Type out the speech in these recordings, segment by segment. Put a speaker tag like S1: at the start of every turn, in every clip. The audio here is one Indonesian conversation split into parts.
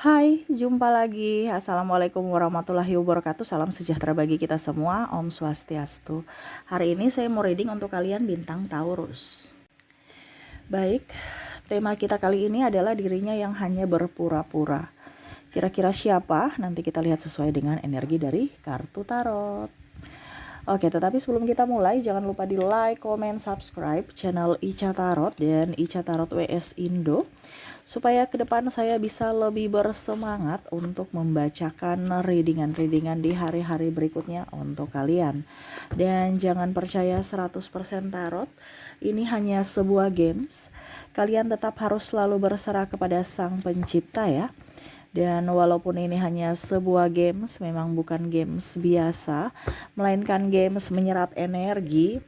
S1: Hai, jumpa lagi. Assalamualaikum warahmatullahi wabarakatuh. Salam sejahtera bagi kita semua. Om Swastiastu. Hari ini saya mau reading untuk kalian bintang Taurus. Baik, tema kita kali ini adalah dirinya yang hanya berpura-pura. Kira-kira siapa? Nanti kita lihat sesuai dengan energi dari kartu tarot. Oke, tetapi sebelum kita mulai, jangan lupa di like, comment, subscribe channel Ica Tarot dan Ica Tarot WS Indo, supaya ke depan saya bisa lebih bersemangat untuk membacakan readingan-readingan di hari-hari berikutnya untuk kalian. Dan jangan percaya 100% tarot, ini hanya sebuah games. Kalian tetap harus selalu berserah kepada Sang Pencipta ya. Dan walaupun ini hanya sebuah games, memang bukan games biasa, melainkan games menyerap energi,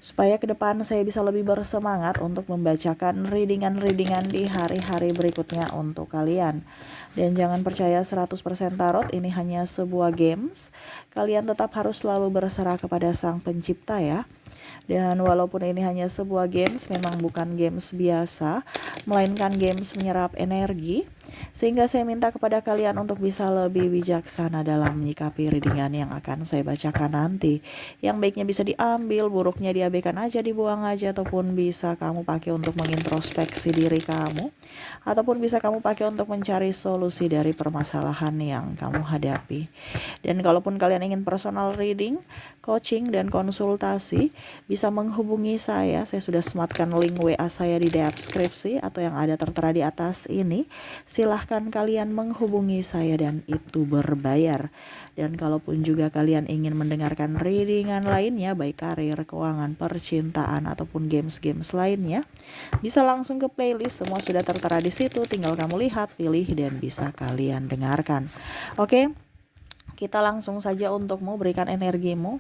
S1: supaya ke depan saya bisa lebih bersemangat untuk membacakan readingan-readingan di hari-hari berikutnya untuk kalian. Dan jangan percaya 100% tarot, ini hanya sebuah games. Kalian tetap harus selalu berserah kepada Sang Pencipta ya. Dan walaupun ini hanya sebuah games, memang bukan games biasa, melainkan games menyerap energi, sehingga saya minta kepada kalian untuk bisa lebih bijaksana dalam menyikapi readingan yang akan saya bacakan nanti. Yang baiknya bisa diambil, buruknya diabaikan aja, dibuang aja, ataupun bisa kamu pakai untuk mengintrospeksi diri kamu, ataupun bisa kamu pakai untuk mencari solusi dari permasalahan yang kamu hadapi. Dan kalaupun kalian ingin personal reading, coaching, dan konsultasi, bisa menghubungi saya sudah sematkan link WA saya di deskripsi atau yang ada tertera di atas ini. Silahkan kalian menghubungi saya dan itu berbayar. Dan kalaupun juga kalian ingin mendengarkan readingan lainnya, baik karir, keuangan, percintaan, ataupun games-games lainnya, bisa langsung ke playlist, semua sudah tertera di situ, tinggal kamu lihat, pilih, dan bisa kalian dengarkan. Oke? Kita langsung saja untuk berikan energimu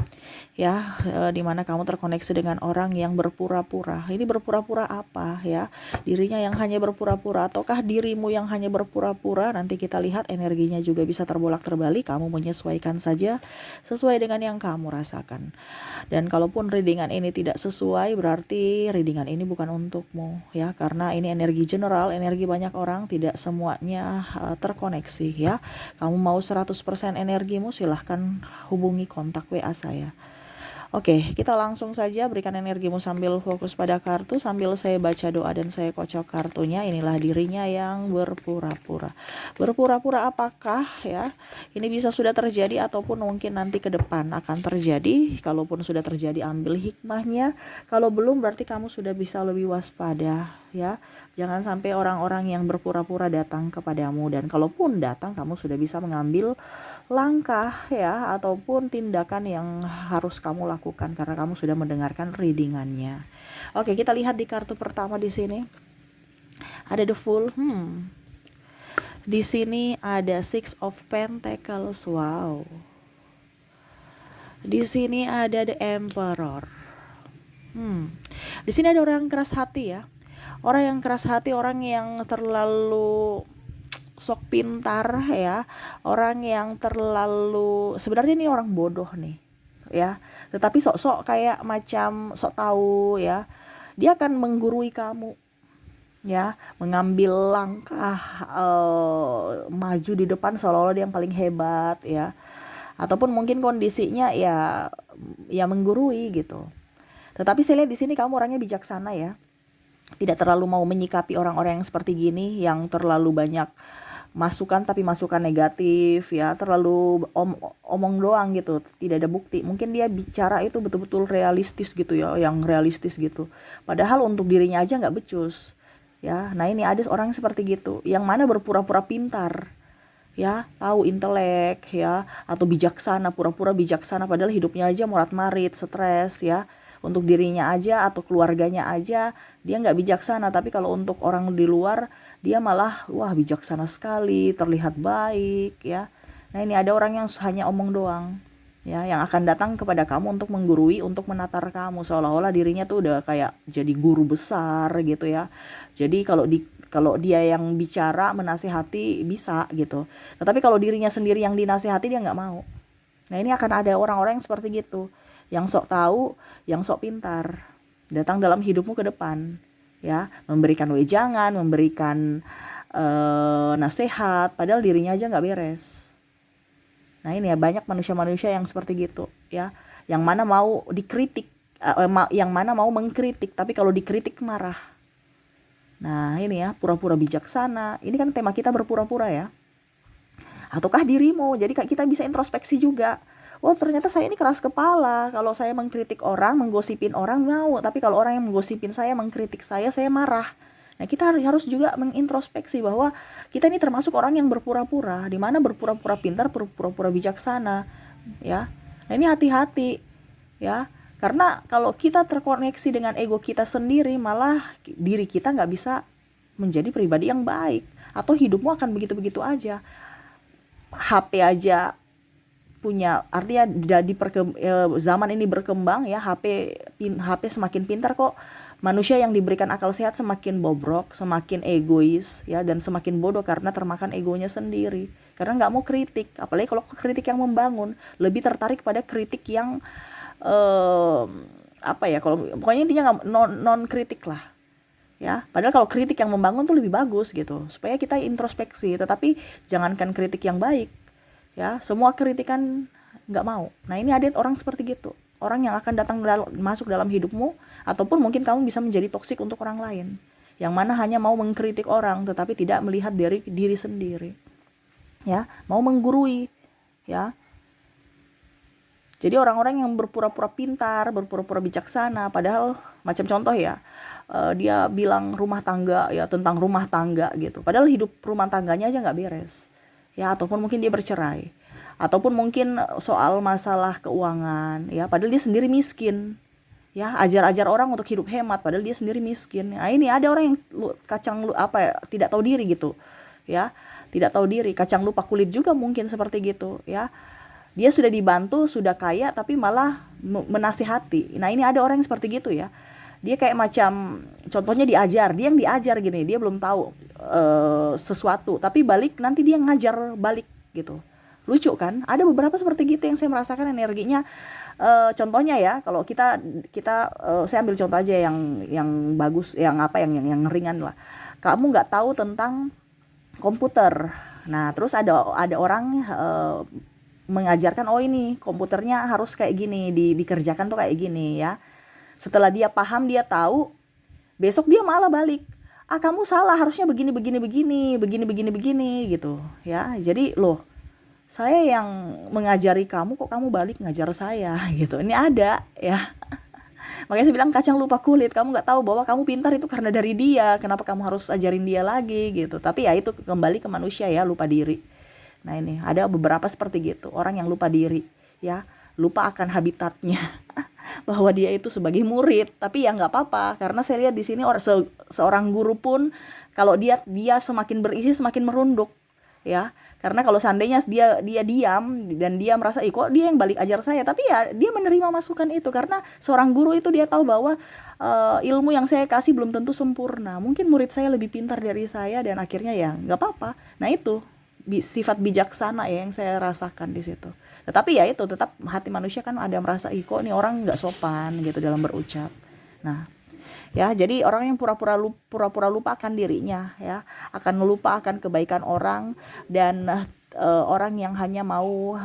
S1: ya, dimana kamu terkoneksi dengan orang yang berpura-pura. Ini berpura-pura apa ya? Dirinya yang hanya berpura-pura ataukah dirimu yang hanya berpura-pura? Nanti kita lihat, energinya juga bisa terbolak-terbalik. Kamu menyesuaikan saja sesuai dengan yang kamu rasakan. Dan kalaupun readingan ini tidak sesuai, berarti readingan ini bukan untukmu ya, karena ini energi general, energi banyak orang, tidak semuanya terkoneksi ya. Kamu mau 100% energimu, silahkan hubungi kontak WA saya. Oke, kita langsung saja berikan energimu sambil fokus pada kartu, sambil saya baca doa dan saya kocok kartunya. Inilah dirinya yang berpura-pura. Berpura-pura apakah ya? Ini bisa sudah terjadi ataupun mungkin nanti ke depan akan terjadi. Kalaupun sudah terjadi, ambil hikmahnya. Kalau belum, berarti kamu sudah bisa lebih waspada ya. Jangan sampai orang-orang yang berpura-pura datang kepadamu, dan kalaupun datang, kamu sudah bisa mengambil langkah ya ataupun tindakan yang harus kamu lakukan karena kamu sudah mendengarkan readingannya. Oke, kita lihat di kartu pertama di sini. Ada the Fool. Di sini ada Six of Pentacles. Wow. Di sini ada the Emperor. Di sini ada orang yang keras hati ya. Orang yang keras hati, orang yang terlalu sok pintar ya, orang yang terlalu, sebenarnya ini orang bodoh nih ya, tetapi sok-sok kayak macam sok tahu ya. Dia akan menggurui kamu ya, mengambil langkah maju di depan seolah-olah dia yang paling hebat ya, ataupun mungkin kondisinya ya menggurui gitu. Tetapi saya lihat di sini kamu orangnya bijaksana ya, tidak terlalu mau menyikapi orang-orang yang seperti gini, yang terlalu banyak masukan tapi masukan negatif ya, terlalu omong doang gitu, tidak ada bukti. Mungkin dia bicara itu betul-betul realistis gitu ya, yang realistis gitu, padahal untuk dirinya aja nggak becus ya. Nah, ini ada orang seperti gitu, yang mana berpura-pura pintar ya, tahu intelek ya, atau bijaksana, pura-pura bijaksana padahal hidupnya aja morat-marit, stres ya. Untuk dirinya aja atau keluarganya aja dia nggak bijaksana, tapi kalau untuk orang di luar dia malah wah bijaksana sekali, terlihat baik ya. Nah, ini ada orang yang hanya omong doang ya, yang akan datang kepada kamu untuk menggurui, untuk menatar kamu seolah-olah dirinya tuh udah kayak jadi guru besar gitu ya. Jadi kalau dia yang bicara menasihati bisa gitu, tetapi kalau dirinya sendiri yang dinasihati dia nggak mau. Nah, ini akan ada orang-orang yang seperti gitu, yang sok tahu, yang sok pintar, datang dalam hidupmu ke depan ya, memberikan wejangan, memberikan nasihat, padahal dirinya aja nggak beres. Nah ini ya, banyak manusia-manusia yang seperti gitu ya, yang mana mau dikritik, yang mana mau mengkritik, tapi kalau dikritik marah. Nah ini ya, pura-pura bijaksana. Ini kan tema kita berpura-pura ya. Ataukah dirimu? Jadi kita bisa introspeksi juga. Oh ternyata saya ini keras kepala. Kalau saya mengkritik orang, menggosipin orang mau. Tapi kalau orang yang menggosipin saya, mengkritik saya marah. Nah kita harus juga mengintrospeksi bahwa kita ini termasuk orang yang berpura-pura. Dimana berpura-pura pintar, berpura-pura bijaksana. Ya. Nah ini hati-hati. Ya. Karena kalau kita terkoneksi dengan ego kita sendiri, malah diri kita nggak bisa menjadi pribadi yang baik. Atau hidupmu akan begitu-begitu aja. HP aja punya, artinya zaman ini berkembang ya, HP semakin pintar kok. Manusia yang diberikan akal sehat semakin bobrok, semakin egois ya, dan semakin bodoh karena termakan egonya sendiri. Karena nggak mau kritik, apalagi kalau kritik yang membangun, lebih tertarik pada kritik yang apa ya, kalau pokoknya intinya non kritik lah ya. Padahal kalau kritik yang membangun tuh lebih bagus gitu, supaya kita introspeksi. Tetapi jangankan kritik yang baik ya, semua kritikan nggak mau. Nah ini ada orang seperti gitu, orang yang akan datang masuk dalam hidupmu, ataupun mungkin kamu bisa menjadi toksik untuk orang lain, yang mana hanya mau mengkritik orang tetapi tidak melihat dari diri sendiri ya, mau menggurui ya. Jadi orang-orang yang berpura-pura pintar, berpura-pura bijaksana, padahal macam contoh ya, dia bilang rumah tangga ya, tentang rumah tangga gitu, padahal hidup rumah tangganya aja nggak beres ya, ataupun mungkin dia bercerai, ataupun mungkin soal masalah keuangan ya, padahal dia sendiri miskin ya, ajar-ajar orang untuk hidup hemat padahal dia sendiri miskin. Nah ini ada orang yang tidak tahu diri gitu ya, tidak tahu diri, kacang lupa kulit juga mungkin seperti gitu ya. Dia sudah dibantu, sudah kaya, tapi malah menasihati. Nah ini ada orang yang seperti gitu ya. Dia kayak macam, contohnya dia yang diajar gini, dia belum tahu sesuatu, tapi nanti dia ngajar balik gitu. Lucu kan? Ada beberapa seperti gitu yang saya merasakan energinya. Contohnya ya, kalau saya ambil contoh aja yang bagus, yang ringan lah. Kamu nggak tahu tentang komputer. Nah terus ada orang mengajarkan, oh ini komputernya harus kayak gini, dikerjakan tuh kayak gini ya. Setelah dia paham, dia tahu, besok dia malah balik, kamu salah, harusnya begini gitu ya. Jadi loh, saya yang mengajari kamu, kok kamu balik ngajar saya gitu. Ini ada ya. Makanya saya bilang kacang lupa kulit. Kamu nggak tahu bahwa kamu pintar itu karena dari dia, kenapa kamu harus ajarin dia lagi gitu. Tapi ya itu kembali ke manusia ya, lupa diri. Nah ini ada beberapa seperti gitu, orang yang lupa diri ya, lupa akan habitatnya bahwa dia itu sebagai murid. Tapi ya nggak apa-apa, karena saya lihat di sini seorang guru pun kalau dia semakin berisi semakin merunduk ya. Karena kalau seandainya dia diam dan dia merasa kok dia yang balik ajar saya, tapi ya dia menerima masukan itu, karena seorang guru itu dia tahu bahwa ilmu yang saya kasih belum tentu sempurna. Mungkin murid saya lebih pintar dari saya, dan akhirnya ya nggak apa-apa. Nah itu sifat bijaksana ya yang saya rasakan di situ. Tetapi ya itu tetap hati manusia kan ada merasa kok ini orang nggak sopan gitu dalam berucap. Nah ya, jadi orang yang pura-pura lupa akan dirinya ya, akan lupa akan kebaikan orang, dan orang yang hanya mau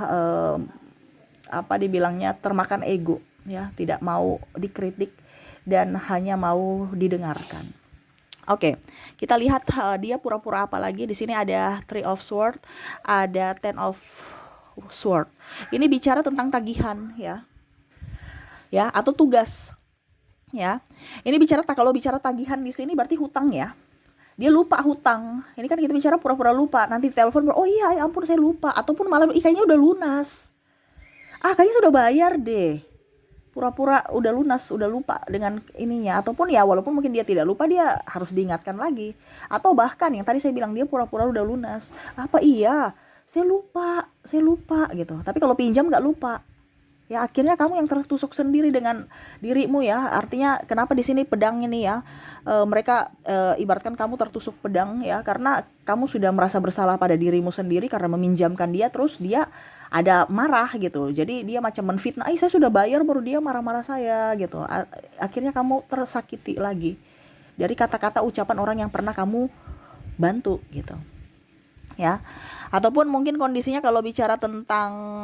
S1: dibilangnya termakan ego ya, tidak mau dikritik dan hanya mau didengarkan. Oke, kita lihat dia pura-pura apa lagi. Di sini ada Three of Sword, ada Ten of Sword. Ini bicara tentang tagihan ya. Ya, atau tugas. Ya. Ini kalau bicara tagihan di sini berarti hutang ya. Dia lupa hutang. Ini kan kita bicara pura-pura lupa. Nanti telepon, oh iya, ya ampun saya lupa, ataupun malah kayaknya udah lunas. Kayaknya sudah bayar deh. Pura-pura udah lunas, udah lupa dengan ininya, ataupun ya walaupun mungkin dia tidak lupa, dia harus diingatkan lagi. Atau bahkan yang tadi saya bilang, dia pura-pura udah lunas, iya saya lupa gitu. Tapi kalau pinjam nggak lupa ya, akhirnya kamu yang tertusuk sendiri dengan dirimu ya. Artinya kenapa di sini pedang ini ya, mereka ibaratkan kamu tertusuk pedang ya, karena kamu sudah merasa bersalah pada dirimu sendiri karena meminjamkan dia, terus dia ada marah gitu. Jadi dia macam menfitnah, saya sudah bayar baru dia marah-marah saya gitu. Akhirnya kamu tersakiti lagi dari kata-kata ucapan orang yang pernah kamu bantu gitu ya. Ataupun mungkin kondisinya kalau bicara tentang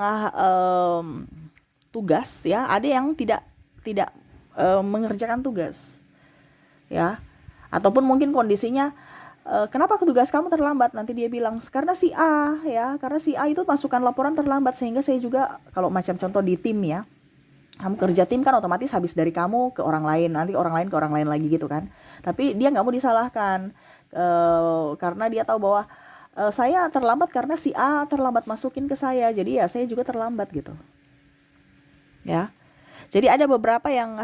S1: tugas ya, ada yang tidak tidak mengerjakan tugas ya. Ataupun mungkin kondisinya kenapa tugas kamu terlambat, nanti dia bilang karena si A ya, karena si A itu masukkan laporan terlambat, sehingga saya juga, kalau macam contoh di tim ya, kamu kerja tim kan otomatis habis dari kamu ke orang lain, nanti orang lain ke orang lain lagi gitu kan. Tapi dia nggak mau disalahkan karena dia tahu bahwa saya terlambat karena si A terlambat masukin ke saya, jadi ya saya juga terlambat gitu ya. Jadi ada beberapa yang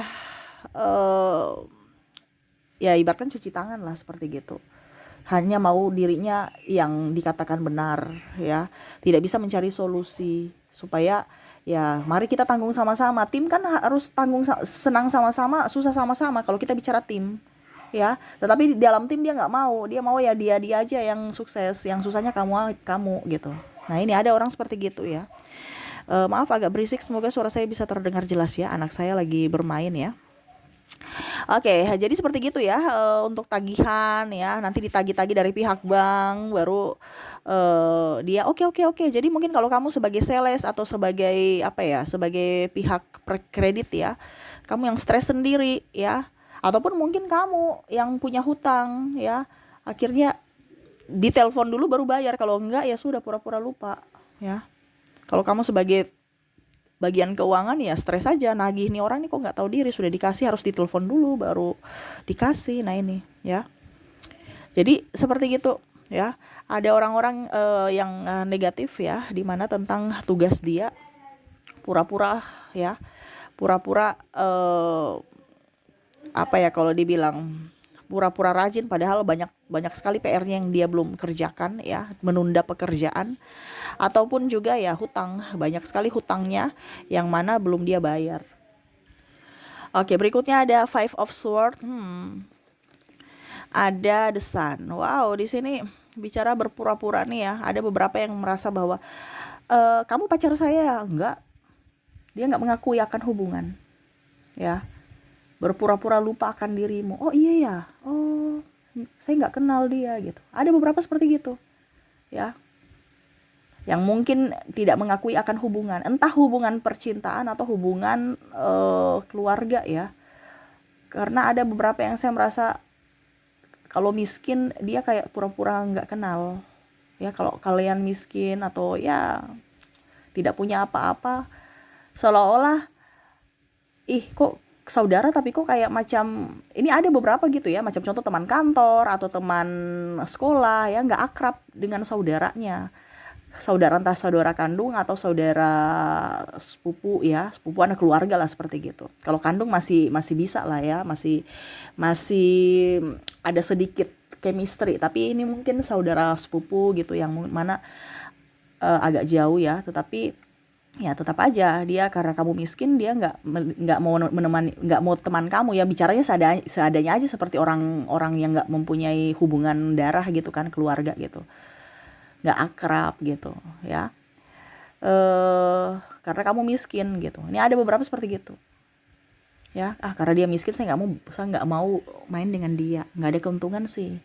S1: ya ibaratkan cuci tangan lah seperti gitu, hanya mau dirinya yang dikatakan benar ya, tidak bisa mencari solusi supaya ya mari kita tanggung sama-sama. Tim kan harus tanggung, senang sama-sama, susah sama-sama kalau kita bicara tim ya. Tetapi di dalam tim dia nggak mau, dia mau ya dia aja yang sukses, yang susahnya kamu gitu. Nah ini ada orang seperti gitu ya. Maaf agak berisik, semoga suara saya bisa terdengar jelas ya, anak saya lagi bermain ya. Oke, jadi seperti gitu ya untuk tagihan ya. Nanti ditagih-tagih dari pihak bank, baru dia oke. Jadi mungkin kalau kamu sebagai sales atau sebagai apa ya, sebagai pihak kredit ya, kamu yang stres sendiri ya. Ataupun mungkin kamu yang punya hutang ya, akhirnya ditelepon dulu baru bayar. Kalau enggak ya sudah pura-pura lupa ya. Kalau kamu sebagai bagian keuangan ya stres aja, nagih nih orang nih kok nggak tahu diri, sudah dikasih harus ditelepon dulu baru dikasih. Nah ini ya, jadi seperti gitu ya. Ada orang-orang yang negatif ya, dimana tentang tugas dia pura-pura ya, pura-pura apa ya, kalau dibilang pura-pura rajin padahal banyak sekali PR-nya yang dia belum kerjakan ya, menunda pekerjaan. Ataupun juga ya hutang, banyak sekali hutangnya yang mana belum dia bayar. Oke, berikutnya ada Five of Swords. Ada The Sun. Wow, di sini bicara berpura-pura nih ya. Ada beberapa yang merasa bahwa kamu pacar saya, enggak. Dia nggak mengakui akan hubungan ya, berpura-pura lupa akan dirimu. Oh iya ya, oh saya nggak kenal dia gitu. Ada beberapa seperti gitu ya, yang mungkin tidak mengakui akan hubungan, entah hubungan percintaan atau hubungan keluarga ya. Karena ada beberapa yang saya merasa kalau miskin dia kayak pura-pura nggak kenal ya. Kalau kalian miskin atau ya tidak punya apa-apa, seolah-olah kok saudara tapi kok kayak macam ini. Ada beberapa gitu ya, macam contoh teman kantor atau teman sekolah ya, nggak akrab dengan saudaranya, saudara entah saudara kandung atau saudara sepupu ya, sepupu anak keluarga lah seperti gitu. Kalau kandung masih bisa lah ya, masih ada sedikit chemistry, tapi ini mungkin saudara sepupu gitu yang mana agak jauh ya. Tetapi ya tetap aja dia, karena kamu miskin, dia nggak mau menemani, nggak mau teman kamu ya, bicaranya seadanya aja seperti orang yang nggak mempunyai hubungan darah gitu kan, keluarga gitu, nggak akrab gitu ya, karena kamu miskin gitu. Ini ada beberapa seperti gitu ya. Karena dia miskin saya nggak mau main dengan dia, nggak ada keuntungan sih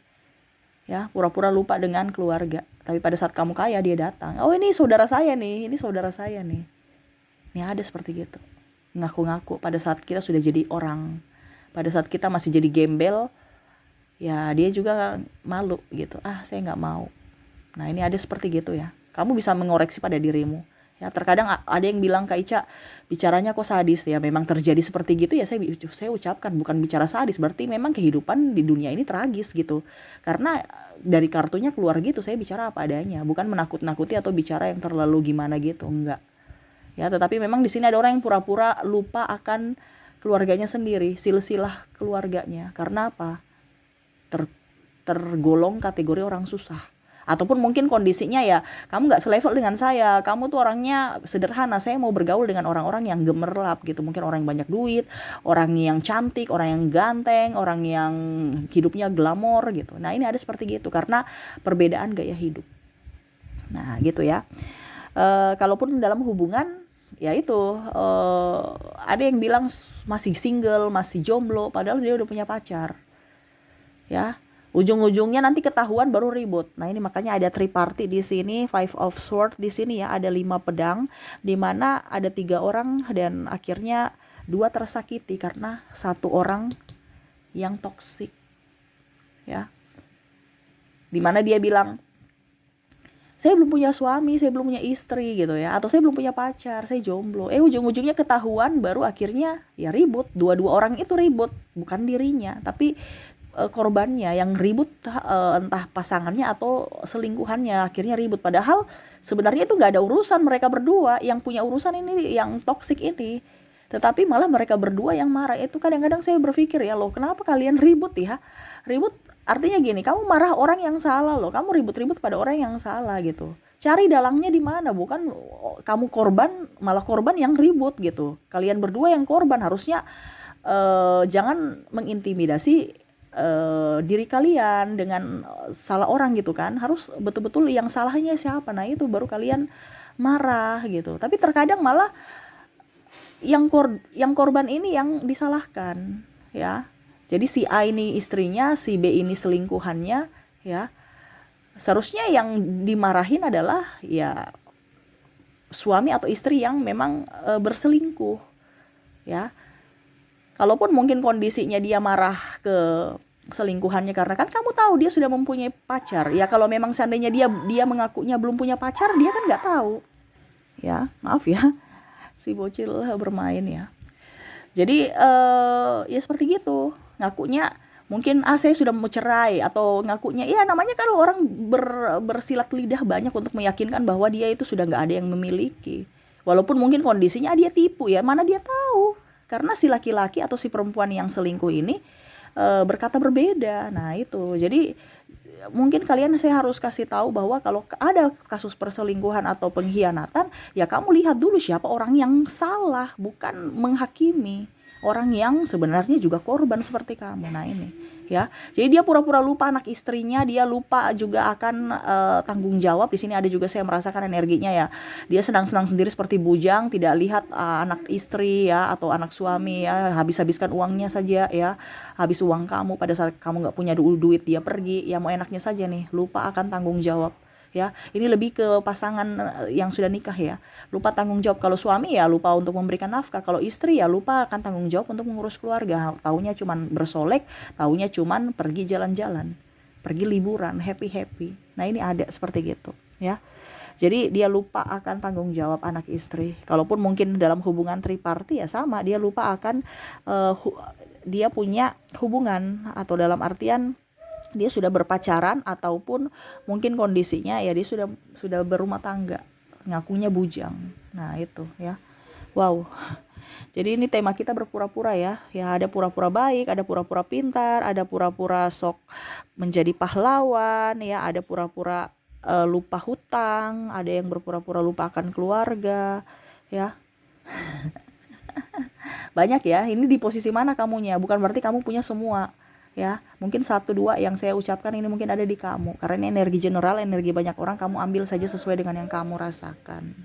S1: ya, pura-pura lupa dengan keluarga. Tapi pada saat kamu kaya dia datang, oh ini saudara saya nih, ini saudara saya nih. Ini ada seperti gitu, ngaku-ngaku pada saat kita sudah jadi orang, pada saat kita masih jadi gembel ya, dia juga malu gitu, saya nggak mau. Nah ini ada seperti gitu ya. Kamu bisa mengoreksi pada dirimu ya. Terkadang ada yang bilang, Kak Ica bicaranya kok sadis ya. Memang terjadi seperti gitu ya, saya ucapkan bukan bicara sadis, berarti memang kehidupan di dunia ini tragis gitu. Karena dari kartunya keluar gitu, saya bicara apa adanya, bukan menakut-nakuti atau bicara yang terlalu gimana gitu, enggak ya. Tetapi memang di sini ada orang yang pura-pura lupa akan keluarganya sendiri, silsilah keluarganya. Karena apa? Tergolong kategori orang susah. Ataupun mungkin kondisinya ya, kamu gak selevel dengan saya, kamu tuh orangnya sederhana, saya mau bergaul dengan orang-orang yang gemerlap gitu. Mungkin orang yang banyak duit, orang yang cantik, orang yang ganteng, orang yang hidupnya glamor gitu. Nah ini ada seperti gitu, karena perbedaan gaya hidup. Nah gitu ya. Kalaupun dalam hubungan ya itu ada yang bilang masih single, masih jomblo, padahal dia udah punya pacar ya, Ujung-ujungnya nanti ketahuan baru ribut. Nah, ini makanya ada triparty di sini, five of sword di sini ya, ada 5 pedang, di mana ada 3 orang dan akhirnya 2 tersakiti karena satu orang yang toksik ya. Di mana dia bilang, saya belum punya suami, saya belum punya istri gitu ya, atau saya belum punya pacar, saya jomblo. Ujung-ujungnya ketahuan baru akhirnya ya ribut. Dua-dua orang itu ribut, bukan dirinya, tapi korbannya yang ribut, entah pasangannya atau selingkuhannya akhirnya ribut. Padahal sebenarnya itu nggak ada urusan mereka berdua, yang punya urusan ini yang toksik ini. Tetapi malah mereka berdua yang marah. Itu kadang-kadang saya berpikir ya, loh kenapa kalian ribut ya? Ribut artinya gini, kamu marah orang yang salah loh, kamu ribut-ribut pada orang yang salah gitu. Cari dalangnya di mana, bukan kamu korban, malah korban yang ribut gitu. Kalian berdua yang korban, harusnya jangan mengintimidasi diri kalian dengan salah orang gitu kan. Harus betul-betul yang salahnya siapa, nah itu baru kalian marah gitu. Tapi terkadang malah yang korban ini yang disalahkan ya. Jadi si A ini istrinya, si B ini selingkuhannya ya. Seharusnya yang dimarahin adalah ya suami atau istri yang memang berselingkuh ya. Kalaupun mungkin kondisinya dia marah ke selingkuhannya karena kan kamu tahu dia sudah mempunyai pacar ya. Kalau memang seandainya dia mengakunya belum punya pacar, dia kan nggak tahu ya. Maaf ya, si bocil bermain ya. Jadi ya seperti gitu, ngakunya mungkin saya sudah mau cerai, atau ngakunya ya, namanya kalau orang bersilat lidah banyak untuk meyakinkan bahwa dia itu sudah nggak ada yang memiliki, walaupun mungkin kondisinya dia tipu ya, mana dia tahu, karena si laki-laki atau si perempuan yang selingkuh ini berkata berbeda. Nah itu jadi mungkin saya harus kasih tahu bahwa kalau ada kasus perselingkuhan atau pengkhianatan, ya kamu lihat dulu siapa orang yang salah, bukan menghakimi orang yang sebenarnya juga korban seperti kamu. Nah ini ya, jadi dia pura-pura lupa anak istrinya, dia lupa juga akan tanggung jawab. Di sini ada juga saya merasakan energinya ya, dia senang-senang sendiri seperti bujang, tidak lihat anak istri ya atau anak suami ya, habis-habiskan uangnya saja ya, habis uang kamu pada saat kamu nggak punya duit, dia pergi ya, mau enaknya saja nih, lupa akan tanggung jawab ya. Ini lebih ke pasangan yang sudah nikah ya, lupa tanggung jawab. Kalau suami ya lupa untuk memberikan nafkah, kalau istri ya lupa akan tanggung jawab untuk mengurus keluarga. Taunya cuman bersolek, taunya cuman pergi jalan-jalan, pergi liburan, happy. Nah ini ada seperti gitu ya. Jadi dia lupa akan tanggung jawab anak istri. Kalaupun mungkin dalam hubungan triparty ya sama, dia lupa akan dia punya hubungan, atau dalam artian dia sudah berpacaran, ataupun mungkin kondisinya ya dia sudah berumah tangga, ngakunya bujang. Nah itu ya, wow. Jadi ini tema kita berpura-pura ya. Ya ada pura-pura baik, ada pura-pura pintar, ada pura-pura sok menjadi pahlawan ya, ada pura-pura lupa hutang, ada yang berpura-pura lupa akan keluarga ya. Banyak ya, ini di posisi mana kamunya, bukan berarti kamu punya semua ya. Mungkin 1-2 yang saya ucapkan ini mungkin ada di kamu, karena ini energi general, energi banyak orang, kamu ambil saja sesuai dengan yang kamu rasakan.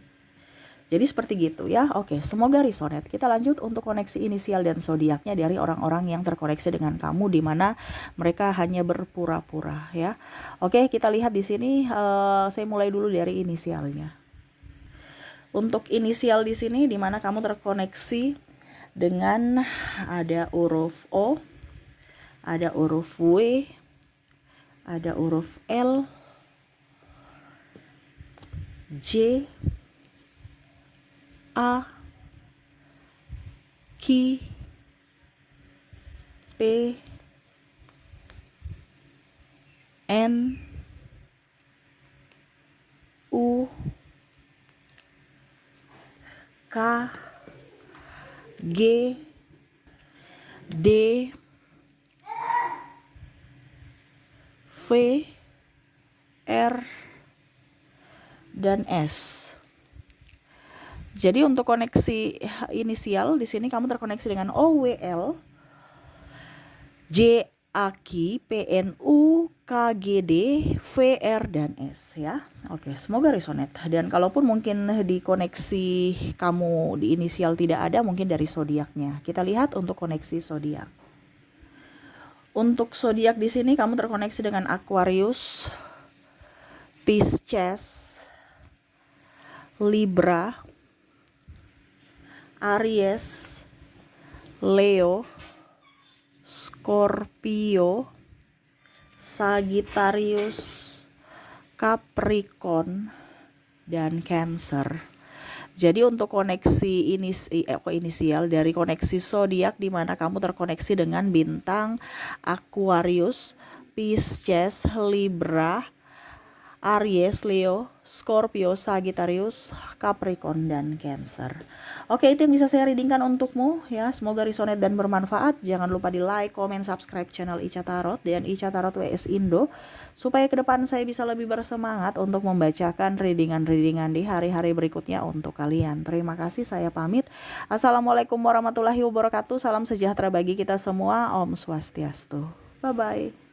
S1: Jadi seperti gitu ya. Oke, semoga resonate. Kita lanjut untuk koneksi inisial dan zodiaknya dari orang-orang yang terkoneksi dengan kamu, di mana mereka hanya berpura-pura ya. Oke, kita lihat di sini. Saya mulai dulu dari inisialnya. Untuk inisial di sini, di mana kamu terkoneksi dengan ada huruf O, ada huruf W, ada huruf L, J, A, Q, P, N, U, K, G, D, V, R, dan S. Jadi untuk koneksi inisial di sini kamu terkoneksi dengan OWL, JAQ, PNU, KGD, VR, dan S ya. Oke, semoga resonate. Dan kalaupun mungkin di koneksi kamu di inisial tidak ada, mungkin dari zodiaknya. Kita lihat untuk koneksi zodiak. Untuk zodiak di sini kamu terkoneksi dengan Aquarius, Pisces, Libra, Aries, Leo, Scorpio, Sagittarius, Capricorn, dan Cancer. Jadi untuk koneksi inisial dari koneksi zodiak di mana kamu terkoneksi dengan bintang Aquarius, Pisces, Libra, Aries, Leo, Scorpio, Sagittarius, Capricorn, dan Cancer. Oke, itu yang bisa saya readingkan untukmu ya. Semoga resonate dan bermanfaat. Jangan lupa di like, comment, subscribe channel Ica Tarot dan Ica Tarot WS Indo supaya ke depan saya bisa lebih bersemangat untuk membacakan readingan-readingan di hari-hari berikutnya untuk kalian. Terima kasih, saya pamit. Assalamualaikum warahmatullahi wabarakatuh. Salam sejahtera bagi kita semua. Om Swastiastu. Bye-bye.